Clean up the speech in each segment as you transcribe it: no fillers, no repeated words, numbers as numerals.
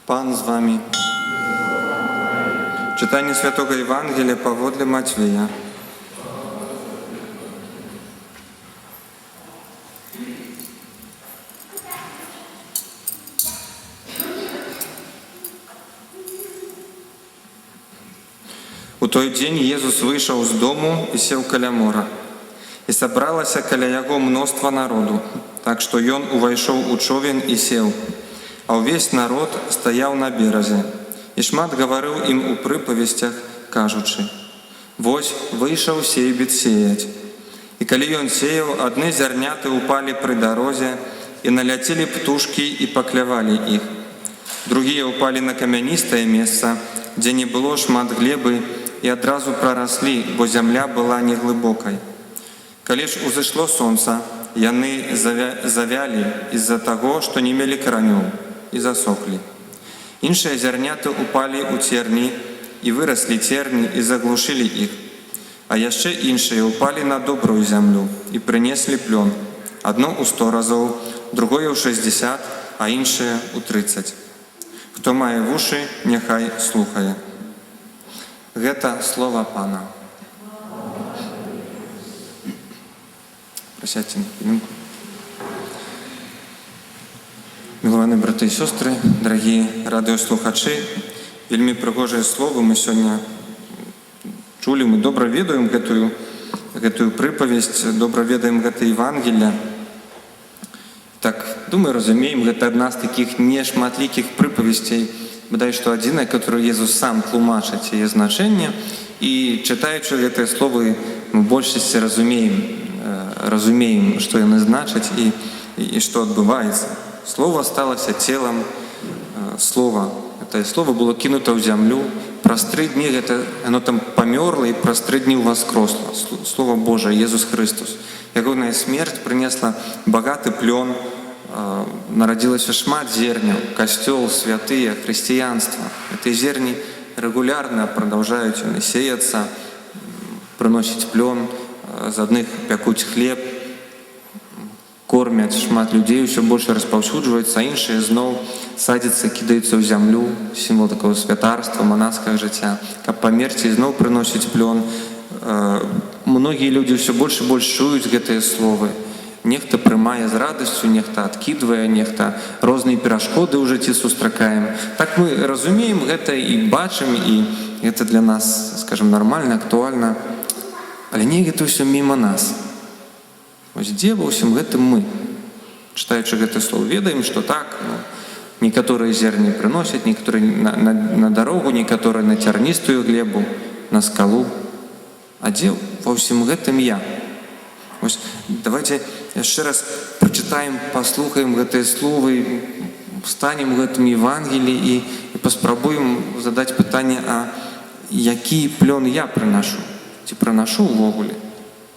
Пан з вами. Читание Святого Евангелия паводле Матвея. У той дзень Езус выйшаў з дому і сеў каля мора. І сабралася каля яго мноства народу, так што ён увайшоў у човен і сеў. А ўвесь народ стаяў на беразе. І шмат гаварыў ім у прыпавесцях, кажучы: «Вось выйшаў сейбіт сеяць. І калі ён сеяў, адны зярняты ўпалі пры дарозе, і наляцелі птушкі і паклявалі іх. Другія ўпалі на камяністае месца, дзе не было шмат глебы, і адразу прараслі, бо зямля была неглыбокай. Калі ж узышло сонца, яны завялі з-за таго, што не мелі каранёў, і засохлі. Іншыя зярняты ўпалі ў церні, і выраслі церні, і заглушылі іх. А яшчэ іншыя ўпалі на добрую зямлю, і прынеслі плён. Адно ў 100 разоў, другое ў 60, а іншае ў 30. Хто мае вушы, няхай слухае». Гэта слова Пана. Присядьте на хвилинку. Мілованы браты і сёстры, дарагія радыёслухачы, вельмі прыгожыя словы мы сёння чулі. Мы добра ведаем гэтую прыпавесць, добра ведаем гэта Евангелие. Так, думаю, разумеем, гэта адна з такіх нешматлікіх прыпавесцей, бадай што адзіная, которую Езус сам тлумачыць яе значэнне, і чытаючы гэтыя словы, мы ў большасці разумеем, што яны значаць і што адбываецца. Слово сталося целом, слово. Это слово было кинуто в землю. Праз 3 дні оно там померло, и праз 3 дні воскресло. Слово Божие, Иисус Христос. Ягоная смерть принесла богатый плен, народилось шмат зерняў, костел, святые, христианство. Эти зерни регулярно продолжают сеяться, приносить плен, з одних пякуть хлеб, кормят шмат людей, все больше распаўсюджваецца, а іншыя зноў садзяцца, кідаюцца ў зямлю, сімвол такого святарства, манаскага жыцця, каб памерці і зноў прыносіць плён. Многія людзі ўсё больш і больш чуюць гэтыя словы. Нехта прымае з радасцю, нехта адкідвае, нехта розныя перашкоды ў жыцці сустракаем. Так мы разумеем гэта і бачым, і гэта для нас, скажем, нармальна, актуальна. Але не гэта ўсё міма нас. Вось дзе ва ўсім гэтым мы, чытаючы гэтае слово, ведаем, што так, некаторыя зерні прыносяць, некаторыя на дарогу, некаторыя на цярністую глебу, на скалу. А дзе ва ўсім гэтым я? Вось давайте яшчэ раз прачытаем, паслухаем гэтыя словы, станем у гэтым Евангеліі і паспрабуем задаць пытанне: а які плён я прынашу? Ці прынашу ўвогуле?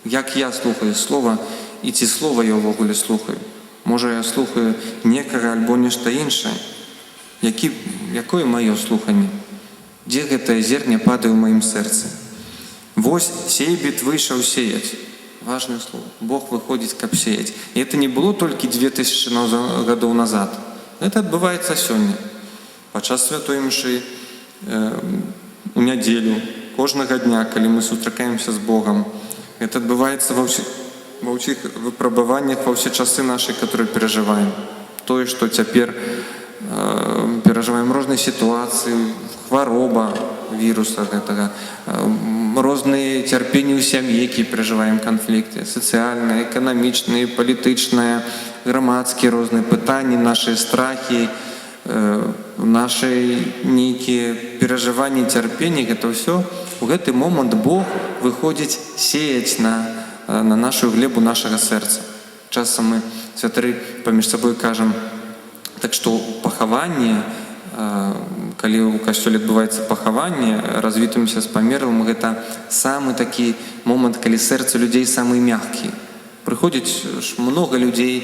Як я слухаю слова, і ці слова я ўвогуле слухаю? Можа, я слухаю некага альбо нешта іншае? Якое маё слуханне? Дзе гэтае зерня падае ў маім сэрцы? Вось сейбіт выйшаў сеяць. Важное слово. Бог выходзіць, каб сеяць. І это не было толькі 2000 гадоў назад. Это адбываецца сёння. Падчас святой імшы, у нядзелю, кожнага дня, калі мы сустракаемся з Богом. Это адбываецца ва ўсіх выпрабаваннях, ва ўсе часы наши, которые переживаем. Тое, што цяпер переживаем розныя сітуацыі, хвароба віруса гэтага, розныя цярпенні ў сям'і, які переживаем канфлікты, сацыяльныя, эканамічныя, палітычныя, грамадскія розныя пытанні, наши страхі, наши нейкія перажыванні, цярпенні, гэта ўсё. У гэты момант Бог выходзіць сеяць на нашу глебу нашага сэрца. Часам мы, святары, паміж сабой кажам, так што пахаванне, калі ў касцёле адбываецца пахаванне, развітымся з памерлым, гэта самы такі момант, калі сэрцы людзей самы мяккі. Прыходзіць много людзей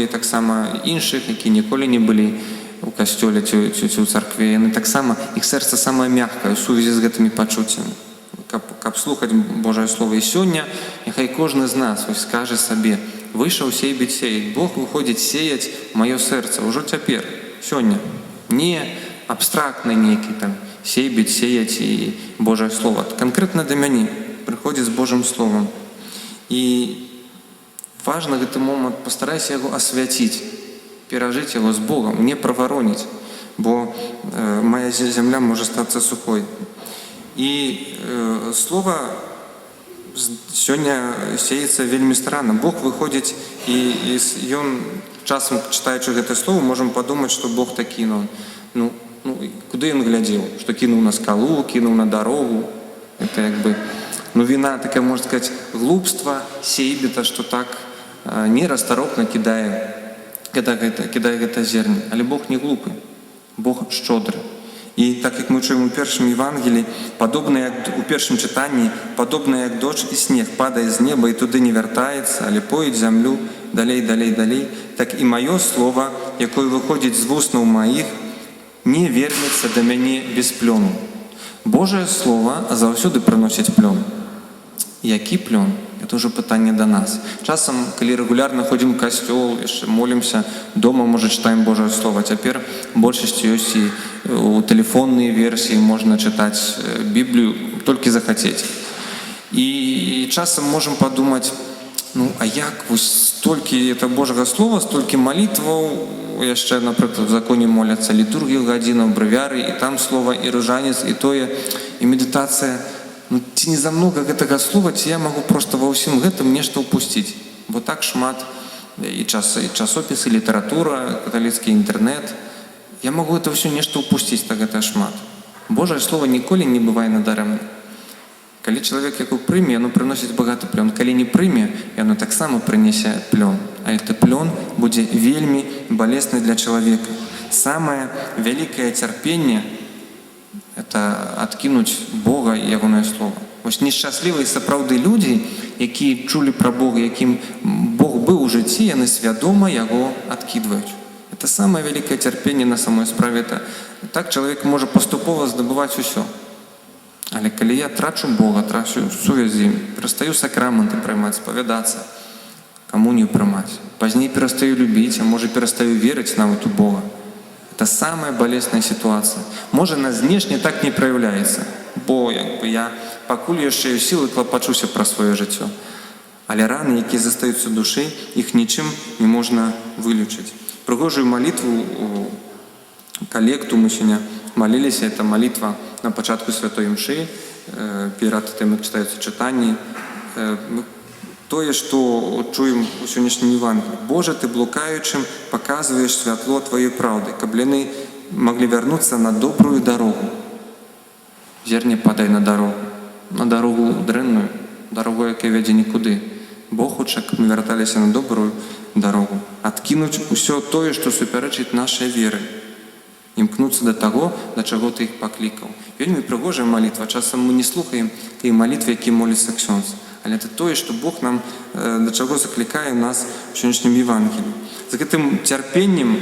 таксама іншых, які ніколі не былі у касцёле ці ў царкве. Яны таксама, іх сэрца самае мяккае ў сувязі з гэтымі пачуццямі. Каб слухаць Божае Слово і сёння, няхай кожны з нас скажа сабе: выйшаў сейбіць сеяць. Бог выходзіць сеяць маё сэрца ўжо цяпер. сёння. Не абстрактны нейкі там сейбіць, сеяць і Божае Слово. Канкрэтна да мяне прыходзіць з Божым Словам. І важна гэты момант, пастарайся яго асвяціць, перажыць яго з Богам, не правароніць, бо моя зямля можа стацца сухой. І Слова сёння сеецца вельмі старанна. Бог выходзіць, і ён часам, чытаючы гэтае слово, можам падумаць, што Бог так кінуў. Ну, куды ён глядзеў? Што кінуў на скалу, кінуў на дарогу. Это як бы, віна такая, можна сказаць, глупства, сейбіта, што так нерастаропна кідае гэта зерне. Але Бог не глупы, Бог шчодры. І так як мы чуем у першым Євангелії, падобна як у першым чытанні, падобна як дождж і снег падае з неба і туды не вяртаецца, але поіць зямлю далей, так і маё слово, якое выходзіць з вуснаў маіх, не вернецца да мяне без плёну. Божае слово заўсёды прыносіць плён. Які плён? Это ўжо пытанне да нас. Часам, калі рэгулярна ходзім у касцёл, яшчэ молімся, дома, можа, чытаем Божае слово. Цяпер большасць ёсць і у тэлефонныя версіі можна чытаць Біблію, толькі захацець. І часам можам падумаць, а як вось столькі это Божага слова, столькі малітваў, яшчэ, напрыклад, в законе моляцца літургію гадзіну, брэвяры, і там слова, і ружанец, і тое, і медытацыя. Ці не замнога гэтага слова, ці я магу проста ва ўсім гэтым нешта ўпусціць. Бо так шмат і часопісы, літаратура, каталіцкі інтэрнэт. Я магу гэта ўсё нешта ўпусціць, так гэта шмат. Божае слово ніколі не бывае надарэмна. Калі чалавек яго прыме, яно прыносіць багаты плён. Калі не прыме, яно таксама прынясе плён. А гэты плён будзе вельмі балесны для чалавека. Самае вялікае цярпенне — это адкінуць Бога і ягонае слово. Вось нешчаслівыя сапраўды людзі, якія чулі пра Бога, якім Бог быў у жыцці, яны свядома яго адкідваюць. Это самае вялікае цярпенне на самой справе. Так чалавек можа паступова здабываць усё. Але калі я трачу Бога, трачу сувязь з ім, перастаю сакрамэнты прымаць, спавядацца, камунію прымаць, пазней перастаю любіць, а можа перастаю верыць нават у Бога. Это самая болезненная ситуация. Можа, на знешне так не проявляется, бо я пакуль яшчэ ў сілы клапачуся пра сваё жыццё. Але раны, якія застаюцца ў душы, іх нічым не можна вылечыць. Прыгожую малітву, калекту мы сёння маліліся, это малітва на пачатку святой імшы, перад тым, як чытаюцца чытанні. Тое, што чуем у сённяшнім Евангеліі. Боже, ты блукаючым паказваеш святло тваёй праўды, каб яны маглі вярнуцца на добрую дарогу. Зерне падае на дарогу дрэнную, дарогу, якая вядзе нікуды. Бог хоча, каб мы вярталіся на добрую дарогу, адкінуць усё тое, што супярэчыць нашай веры, імкнуцца да таго, да чаго ты іх паклікаў. Вельмі прыгожая малітва. Часам мы не слухаем тыя малітвы, які моліцца ксёндз. Але это тое, што Бог нам да чаго заклікае нас у сённяшнім Евангеліі. За гэтым цярпеннем,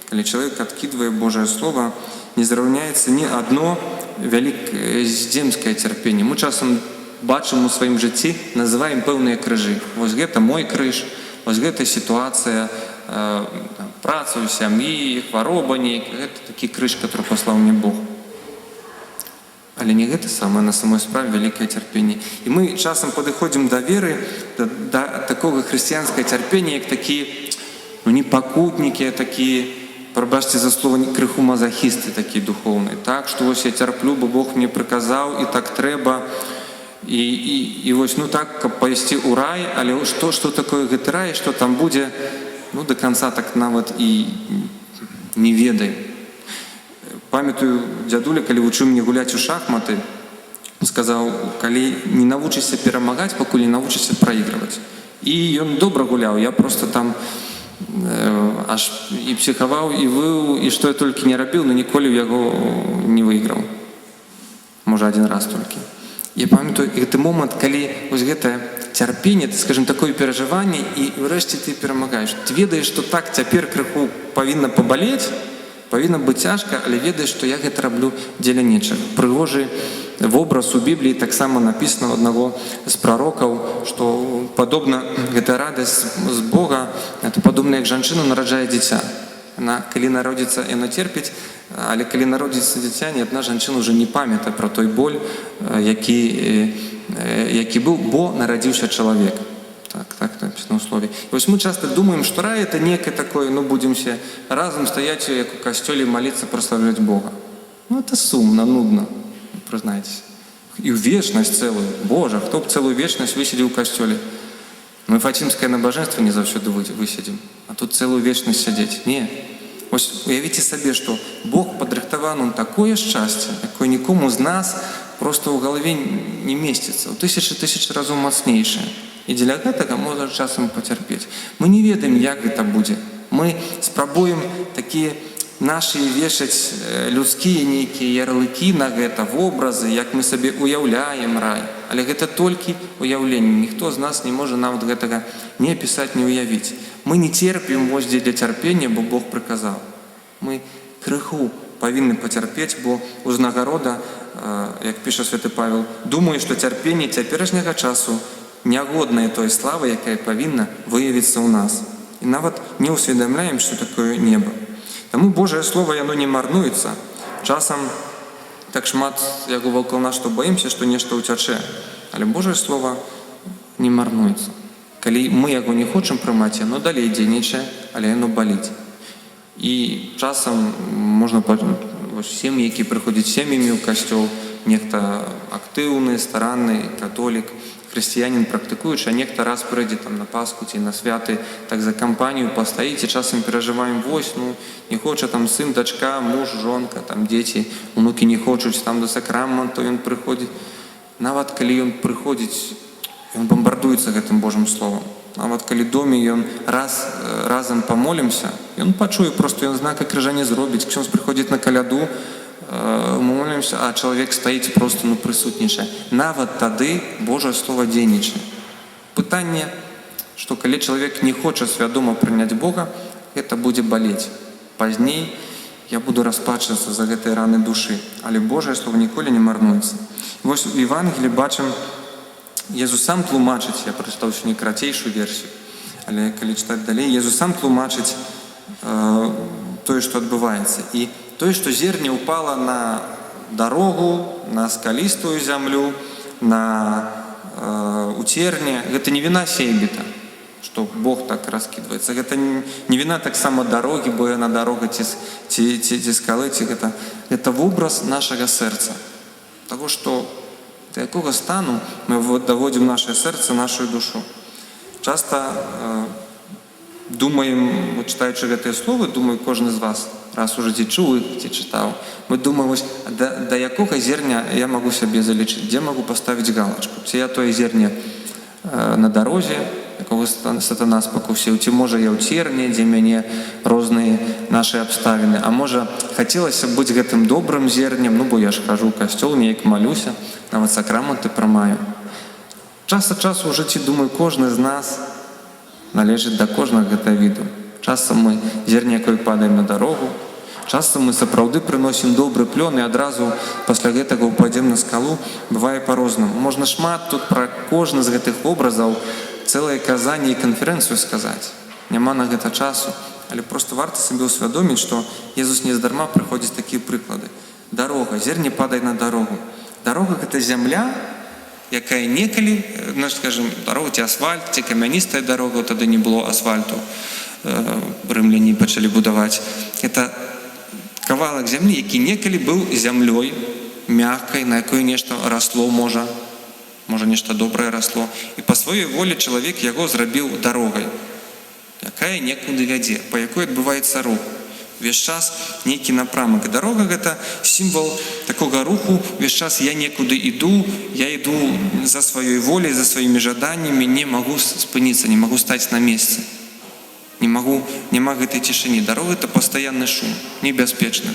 калі чалавек адкідвае Божае Слово, не зраўняецца ні адно вялікае земскае цярпенне. Мы часам бачым у сваім жыцці, называем пэўныя крыжы. Вось гэта мой крыж, вось гэта сітуацыя, праца ў сям'і, хвароба нейкая. Гэта такі крыж, который паслаў мне Бог. Але не гэта самае на самой справе вялікае цярпенне. І мы часам падыходзім да веры, да такога хрысціянскага цярпення, як такія, не пакутнікі, а такія, прабачце за слова, крыху мазахісты такія духоўныя. Так, што вось я цярплю, бо Бог мне прыказаў, і так трэба. І вось, так, каб пайсці ў рай, але што такое гэты рай, што там будзе, да канца так нават і не ведаю. Памятаю, дзядуля, калі вучыў мне гуляць у шахматы, сказаў, калі не навучышся перамагаць, пакуль не навучышся праігрываць. І ён добра гуляў, я просто там аж і псіхаваў, і выў, і што я толькі не рабіў, но ніколі яго не выйграў. Можа, адзін раз толькі. Я памятаю гэты момант, калі вось гэтае цярпенне, скажем, такое перажыванне, і ўрэшце ты перамагаеш. Ты ведаеш, што так цяпер крыху павінна пабалець, павінна быць цяжка, але ведаеш, што я гэта раблю дзеля нечага. Прыгожы вобраз у Бібліі таксама напісана ў аднаго з прарокаў, што падобна гэта радасць з Бога, это падобна, як жанчына нараджае дзіця. калі народзіцца, яно терпіць, але калі народзіцца дзіця, ні адна жанчына ўжо не памятае пра той боль, які быў, бо нарадзіўся чалавек. Так написано ў слове. І вось мы часто думаем, што рай это некае такое, будзем все разам стаяць, як у касцёле, маліцца, праславляць Бога. Это сумна, нудна, прызнайцеся. І ў вечнасць цэлую. Божа, хто б цэлую вечнасць высядзіў у касцёле? Мы фацімскае набажэнства не заўсёды высядзім, а тут цэлую вечнасць сядзець. Не. Вось уявіце сабе, што Бог падрыхтаваў нам такое шчасце, якое нікому з нас просто ў галаве не месціцца, у тысячы разоў мацнейшае. І дзеля гэтага можна часам пацярпець. Мы не ведаем, як гэта будзе. Мы спрабуем такія нашы вешаць людскія нейкія ярлыкі на гэта, вобразы, як мы сабе уяўляем рай. Але гэта толькі уяўленне. Ніхто з нас не можа нават гэтага не апісаць, не уявіць. Мы не церпім вось дзеля цярпення, бо Бог прыказаў. Мы крыху павінны пацярпець, бо узнагарода, як піша святы Павел, думаю, што цярпенне цяперашняга часу нягодная той славы, якая павінна выявіцца ў нас. І нават не ўсведамляем, што такое неба. Таму Божае Слово, яно не марнуецца. Часам так шмат яго вакол нас, што баімся, што нешта ўцячэ. Але Божае Слово не марнуецца. Калі мы яго не хочам прымаць, яно далей дзейнічае, але яно баліць. І часам можна сем'і, які прыходзяць сем'ямі ў касцёл, нехта актыўны, старанны, католік, хрысціянін практыкуючы, а нехта раз прыйдзе на Пасху ці на святы, так за кампанію пастаіць, і часам перажываем, вось, не хоча сын, дачка, муж, жонка, дзеці, унукі не хочуць, да сакраменту ён прыходзіць. Нават калі ён прыходзіць, ён бамбардуецца гэтым Божым Словам. Нават калі доме ён разам памолімся, ён пачуе, просто ён знака крыжа не зробіць. Ксёндз прыходзіць на каляду, мы молимся, а чалавек стаіць, просто прысутнічае. Нават тады Божае Слово дзейнічае. Пытанне, што калі чалавек не хоча свядома прыняць Бога, гэта будзе балець. Пазней я буду распачвацца за гэтыя раны душы, але Божае Слово ніколі не марнуецца. Вось у Евангелі бачым, Езус сам тлумачыць, я прачытаў сёння крацейшую версію, але калі чытаць далей, Езус сам тлумачыць тое, што адбываецца. І тое, што зерне ўпала на дарогу, на скалістую зямлю, на уцерне, гэта не віна сейбіта, што Бог так раскідваецца. Гэта не віна таксама дарогі, бо яна дарога ці скалы, гэта вобраз нашага сэрца. Таго, што да якога стану мы даводзім нашае сэрца, нашу душу. Часта думаем, чытаючы гэтыя словы, думаю, кожны з вас раз уже ці чуў іх, ці чытаў. Мы думаем, да якога зерня я магу сябе залічыць, дзе магу паставіць галачку. Ці я тое зерне на дарозе, якога сатана спакусіў, ці можа я ў церне, дзе мяне розныя нашы абставіны. А можа, хацелася быць гэтым добрым зернем, бо я ж хожу ў касцёл, неяк малюся, нават сакраменты прымаю. Час ад часу ў жыцці, думаю, кожны з нас належыць да кожнага гэтага віду. Часам мы зерне, якое падаем на дарогу, часам мы сапраўды прыносім добры плён і адразу пасля гэтага ўпадзем на скалу. Бывае па-рознаму. Можна шмат тут пра кожны з гэтых вобразаў цэлае казанне і канферэнцыю сказаць. Няма на гэта часу, але просто варта сабе ўсвядоміць, што Езус нездарма прыходзіць такія прыклады. Дарога, зерне падае на дарогу. Дарога — гэта зямля, якая некалі, скажем, дарога ці асфальт, ці камяністая дарога, тады не было асфальту, рымляне пачалі будаваць. Гэта кавалак зямлі, які некалі быў зямлёй мяккай, на якой нешта расло, можа нешта добрае расло. І па сваёй волі чалавек яго зрабіў дарогай, якая некуды вядзе, па якой адбываецца рух. Весь час нейкі напрамак. Дарога — гэта сімвал такога руху. Весь час я некуды іду, я іду за сваёй волей, за сваімі жаданнямі, не магу спыніцца, не магу стаць на месцы. Няма гэтай цішыні. Дарога — это пастаянны шум, небяспечны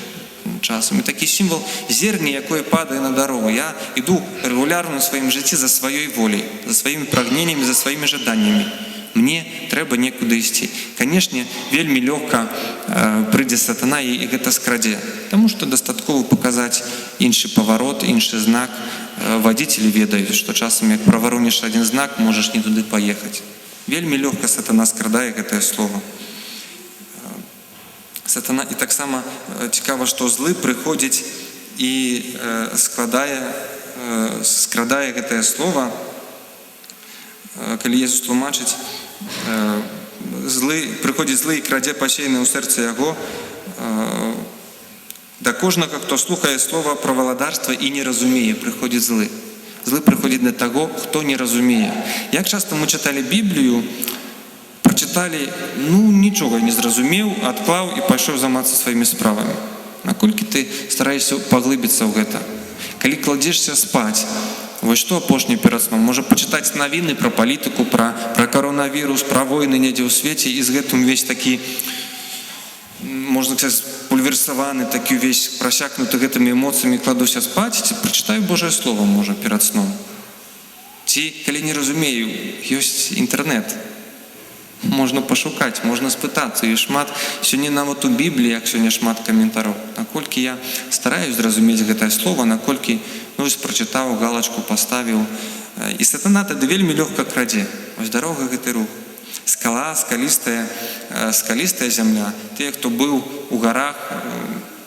часам. І такі сімвал зерня, якое падае на дарогу. Я іду рэгулярна ў сваім жыцці за сваёй волей, за сваімі прагненнямі, за сваімі жаданнямі. Мне трэба некуды ісці. Канешне, вельмі лёгка прыйдзе сатана і гэта скрадзе. Таму што дастаткова паказаць іншы паварот, іншы знак. Вадзіцелі ведаюць, што часам, як праваронішь адзін знак, можаш не туды паехаць. Вельмі лёгка сатана скрадае гэтае слово. Сатана, і таксама цікава, што злы прыходзіць і скрадае гэтае слова. Калі Езус тлумачыць, прыходзіць злы і крадзе пасеянае ў сэрцы яго, да кожнага, хто слухае слова пра валадарства і не разумее, прыходзіць злы. Злы прыходзіць да таго, хто не разумее. Як часта мы чыталі Біблію, прачыталі, нічога не зразумеў, адклаў і пайшоў займацца сваімі справамі. Наколькі ты стараешся паглыбіцца ў гэта? Калі кладзешся спаць, вось што апошні перад сном? Можа пачытаць навіны пра палітыку, пра каронавірус, пра войны недзе ў свеце, і з гэтым увесь такі, можна сказаць, пульверсаваны, такі увесь прасякнуты гэтымі эмоцыямі, кладуся спаць, ці прачытаю Божае Слово, можа, перад сном. Ці, калі не разумею, ёсць інтэрнэт. Можна пашукаць, можна спытацца. І шмат, сёння нават у Бібліі, як сёння шмат каментараў. Наколькі я стараюсь зразумець гэтае слово, наколькі, прачытаў, галачку паставіў. І сатана тады вельмі лёгка крадзе. Вось дарога гэты рух. Скала, скалістая зямля. Тыя, хто быў у гарах,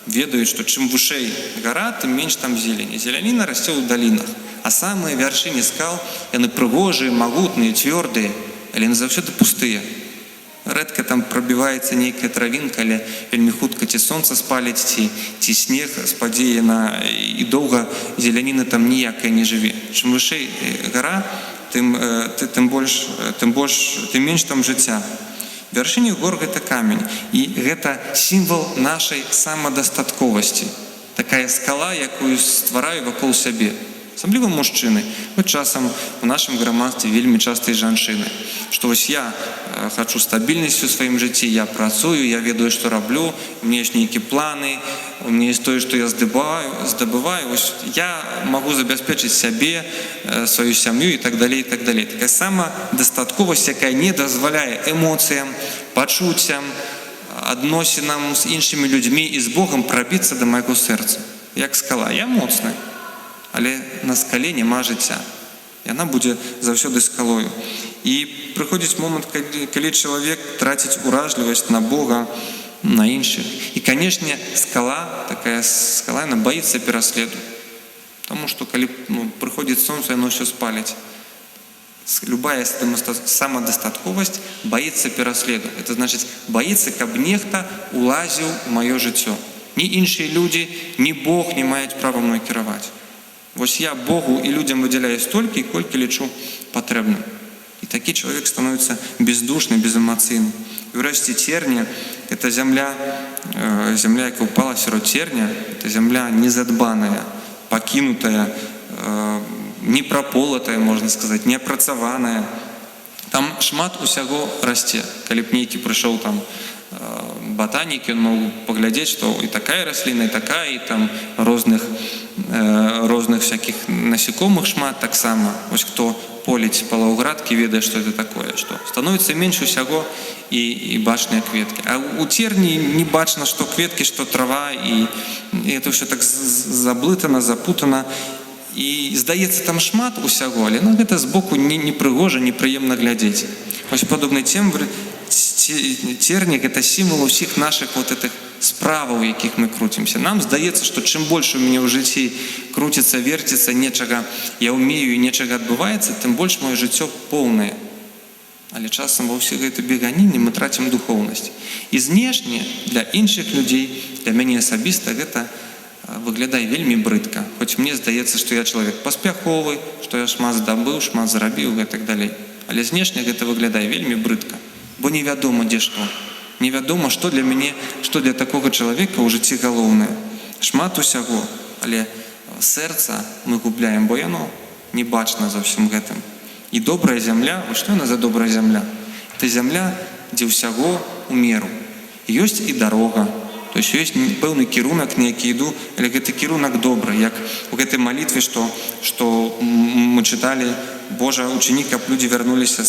ведаюць, што чым вышэй гара, тым менш там зелені. Зеляніна расце ў далінах. А самыя вяршыні скал, яны прыгожыя, магутныя, цвёрдыя, але яны заўсёды пустыя. Рэдка там прабіваецца нейкая травінка, але вельмі хутка ці сонца спаліць, ці снег спадзе і доўга зеляніна там ніякая не жыве. Чым вышэй гара, тым менш там жыцця. Вяршыня гор гэта камень, і гэта сімвал нашай самадастатковасці. Такая скала, якую ствараю вакол сябе. Асабліва мужчыны. Вось часам у нашым грамадстве вельмі часта і жанчыны. Што вось я хачу стабільнасці ў сваім жыцці, я працую, я ведаю, што раблю, у мяне ёсць нейкія планы, у мяне ёсць тое, што я здабываю. Вось я магу забяспечыць сябе, сваю сям'ю і так далей, і так далей. Такая самадастатковасць, якая не дазваляе эмоцыям, пачуццям, адносінам з іншымі людзьмі і з Богам прабіцца да майго сэрца. Як скала. Я моцны. Але на скале няма жыцця. Яна будзе заўсёды скалою. І прыходзіць момант, калі чалавек траціць уражлівасць на Бога, на іншых. І, канешне, такая скала, яна баіцца пераследу. Таму што калі прыходзіць сонца, яно ўсё спаліць. Любая самадастатковасць баіцца пераследу. Это значыць, баіцца, каб нехта улазіў у маё жыццё. Ні іншыя людзі, ні Бог не маюць права мной кіраваць. Вось я Богу і людзям выдзяляю столькі, колькі лічу патрэбным. І такі чалавек становіцца бездушны, безэмацыйны. І ўрэшце церня – гэта зямля, якая ўпала сярод церня, это зямля незадбаная, пакінутая, непрополатая, можна сказаць, неапрацаваная. Там шмат усяго расце. Калі б нейкі прыйшоў там ботанік, ён мог паглядзець, што і такая расліна, і такая, і там розных всяких насекомых шмат таксама. Вось хто поліць палаўградкі, ведае, што это такое, што становіцца менш усяго і бачныя кветкі. А у церні не бачна, што кветкі, што трава, і это ўсё так заблытана, запутана. І здаецца, там шмат усяго, але гэта збоку непрыгожа, непрыемна глядзець. Вось падобны цернік – гэта сімвал усіх нашых вот этих справаў, у якіх мы круцімся. Нам здаецца, што чым больш у мяне ў жыцці круціцца, верціцца, нечага я ўмею і нечага адбываецца, тым больш маё жыццё поўнае. Але часам ва ўсіх гэтай беганіны мы трацім духоўнасць. І знешне для іншых людзей, для мяне асабіста гэта выглядае вельмі брыдка. Хоць мне здаецца, што я чалавек паспяховы, што я шмат здабыў, шмат зарабіў і так далей. Але знешне гэта выглядае вельмі брыдка. Бо невядома, дзе што. Невядома, што для мяне, што для такога чалавека ў жыцці галоўнае. Шмат усяго, але сэрца мы губляем, бо яно не бачна за ўсім гэтым. І добрая зямля, вось што яна за добрая зямля? Это зямля, дзе ўсяго ў меру. Ёсць і дарога, то есть ёсць пэўны кірунак, на які іду, але гэты кірунак добры, як у гэтай малітве, што мы чыталі, Божа, учыні, каб людзі вярнуліся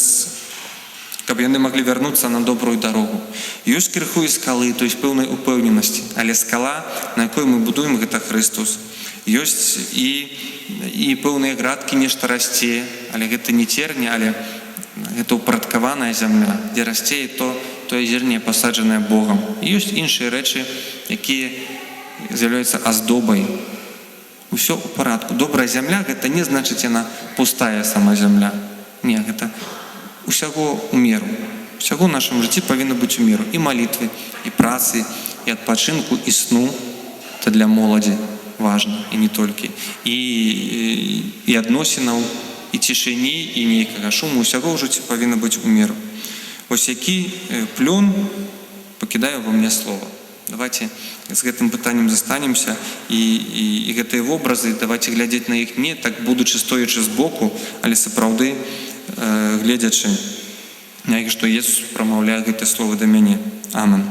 каб яны маглі вярнуцца на добрую дарогу. Ёсць крыху і скалы, то есть пэўнай упэўненасці, але скала, на якой мы будуем, гэта Хрыстус. Ёсць і пэўныя градкі, нешта расце, але гэта не церня, але гэта ўпарадкаваная зямля, дзе расце і то, тое зерне, пасаджанае Богам. І ёсць іншыя рэчы, якія з'яўляюцца аздобай. Усё ў парадку. Добрая зямля, гэта не значыць яна пустая сама зямля. Не, гэта усяго ў меру. Усяго ў нашым жыцці павінна быць у меру. І малітвы, і працы, і адпачынку, і сну. Це для моладзі важна, і не толькі. І адносінаў, і цішыні, і нейкага шуму. Усяго ў жыцці павінна быць у меру. Вось які плён пакідае ва мне слова. Давайте з гэтым пытаннем застанемся, і гэтыя вобразы, давайте глядзець на іх не так, будучы стоячы збоку, але сапраўды гледзячы на іх, што Jesús прамаўляе гэтыя словы да мяне. Амен.